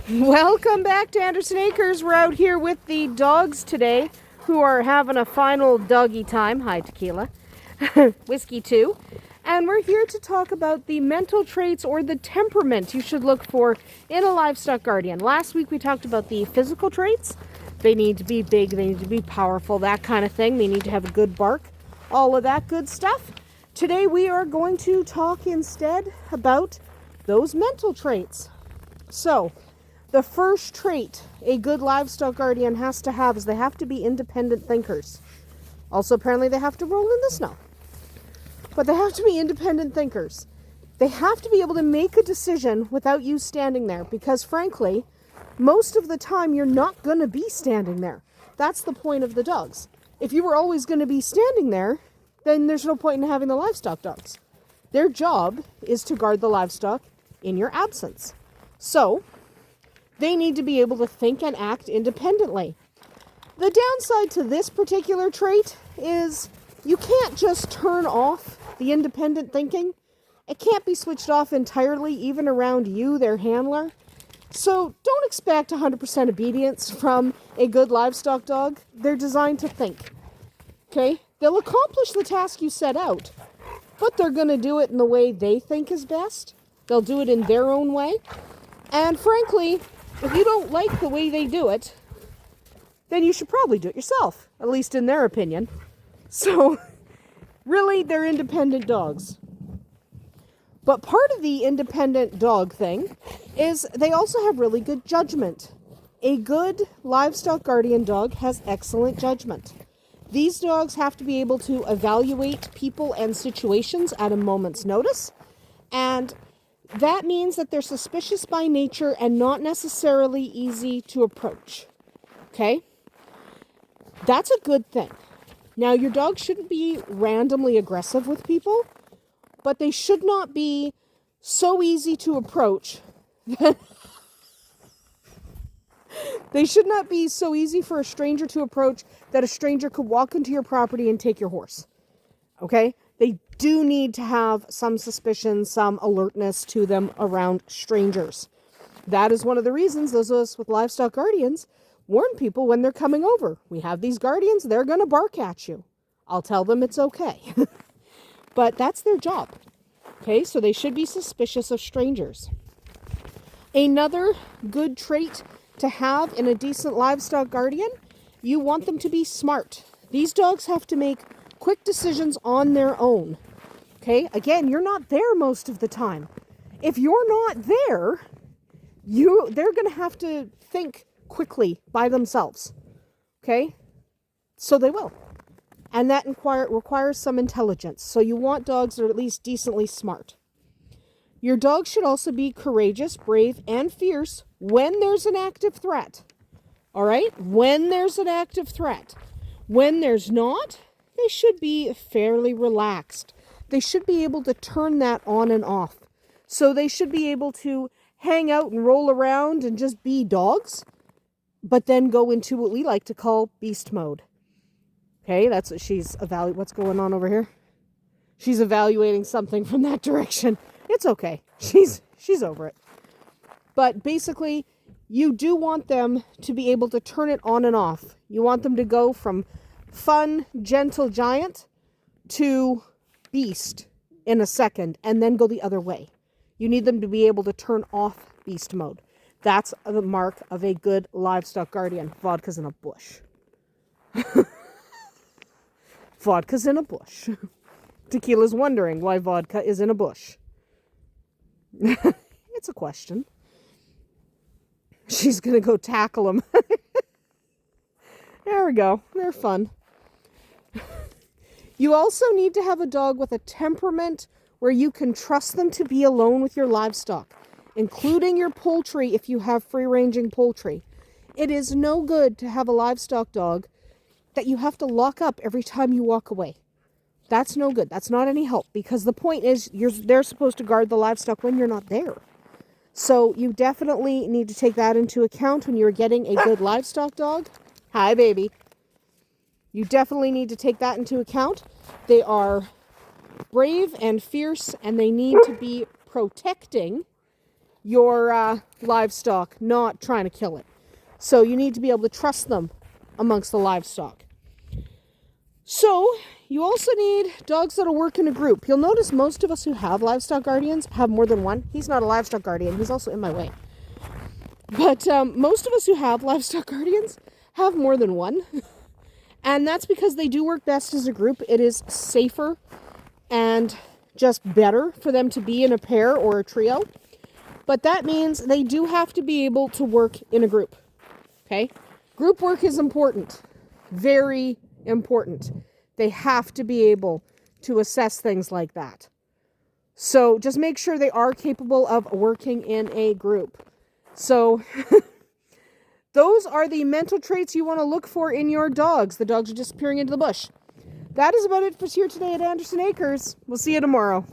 Welcome back to Andersen Acres. We're out here with the dogs today who are having a final doggy time. Hi, Tequila. Whiskey too. And we're here to talk about the mental traits or the temperament you should look for in a livestock guardian. Last week we talked about the physical traits. They need to be big, they need to be powerful, that kind of thing. They need to have a good bark, all of that good stuff. Today we are going to talk instead about those mental traits. So, the first trait a good livestock guardian has to have is they have to be independent thinkers. Also, apparently they have to roll in the snow. But they have to be independent thinkers. They have to be able to make a decision without you standing there, because frankly, most of the time you're not going to be standing there. That's the point of the dogs. If you were always going to be standing there, then there's no point in having the livestock dogs. Their job is to guard the livestock in your absence. So, they need to be able to think and act independently. The downside to this particular trait is you can't just turn off the independent thinking. It can't be switched off entirely, even around you, their handler. So don't expect 100% obedience from a good livestock dog. They're designed to think. Okay? They'll accomplish the task you set out, but they're going to do it in the way they think is best. They'll do it in their own way. And frankly, if you don't like the way they do it, then you should probably do it yourself, at least in their opinion. So, really, they're independent dogs. But part of the independent dog thing is they also have really good judgment. A good livestock guardian dog has excellent judgment. These dogs have to be able to evaluate people and situations at a moment's notice, and that means that they're suspicious by nature and not necessarily easy to approach. Okay? That's a good thing. Now, your dog shouldn't be randomly aggressive with people, but they should not be so easy to approach that they should not be so easy for a stranger to approach that a stranger could walk into your property and take your horse. Okay? They do need to have some suspicion, some alertness to them around strangers. That is one of the reasons those of us with livestock guardians warn people when they're coming over. We have these guardians, they're going to bark at you. I'll tell them it's okay. But that's their job. Okay, so they should be suspicious of strangers. Another good trait to have in a decent livestock guardian, you want them to be smart. These dogs have to make quick decisions on their own. Okay, again, you're not there most of the time. If you're not there, they're going to have to think quickly by themselves. Okay, so they will. And that requires some intelligence. So you want dogs that are at least decently smart. Your dog should also be courageous, brave, and fierce when there's an active threat. All right? When there's an active threat. When there's not, they should be fairly relaxed. They should be able to turn that on and off. So they should be able to hang out and roll around and just be dogs, but then go into what we like to call beast mode. Okay, that's what she's evaluating. What's going on over here? She's evaluating something from that direction. It's okay. She's over it. But basically, you do want them to be able to turn it on and off. You want them to go from fun, gentle giant to beast in a second, and then go the other way. You need them to be able to turn off beast mode. That's the mark of a good livestock guardian. Vodka's in a bush. Vodka's in a bush. Tequila's wondering why vodka is in a bush. It's a question. She's going to go tackle him. There we go. They're fun. You also need to have a dog with a temperament where you can trust them to be alone with your livestock, including your poultry if you have free-ranging poultry. It is no good to have a livestock dog that you have to lock up every time you walk away. That's no good. That's not any help, because the point is they're supposed to guard the livestock when you're not there. So you definitely need to take that into account when you're getting a good livestock dog. Hi, baby. You definitely need to take that into account. They are brave and fierce, and they need to be protecting your livestock, not trying to kill it. So you need to be able to trust them amongst the livestock. So you also need dogs that'll work in a group. You'll notice most of us who have livestock guardians have more than one. He's not a livestock guardian. He's also in my way. But most of us who have livestock guardians have more than one. And that's because they do work best as a group. It is safer and just better for them to be in a pair or a trio. But that means they do have to be able to work in a group. Okay? Group work is important. Very important. They have to be able to assess things like that. So just make sure they are capable of working in a group. So those are the mental traits you want to look for in your dogs. The dogs are disappearing into the bush. That is about it for here today at Andersen Acres. We'll see you tomorrow.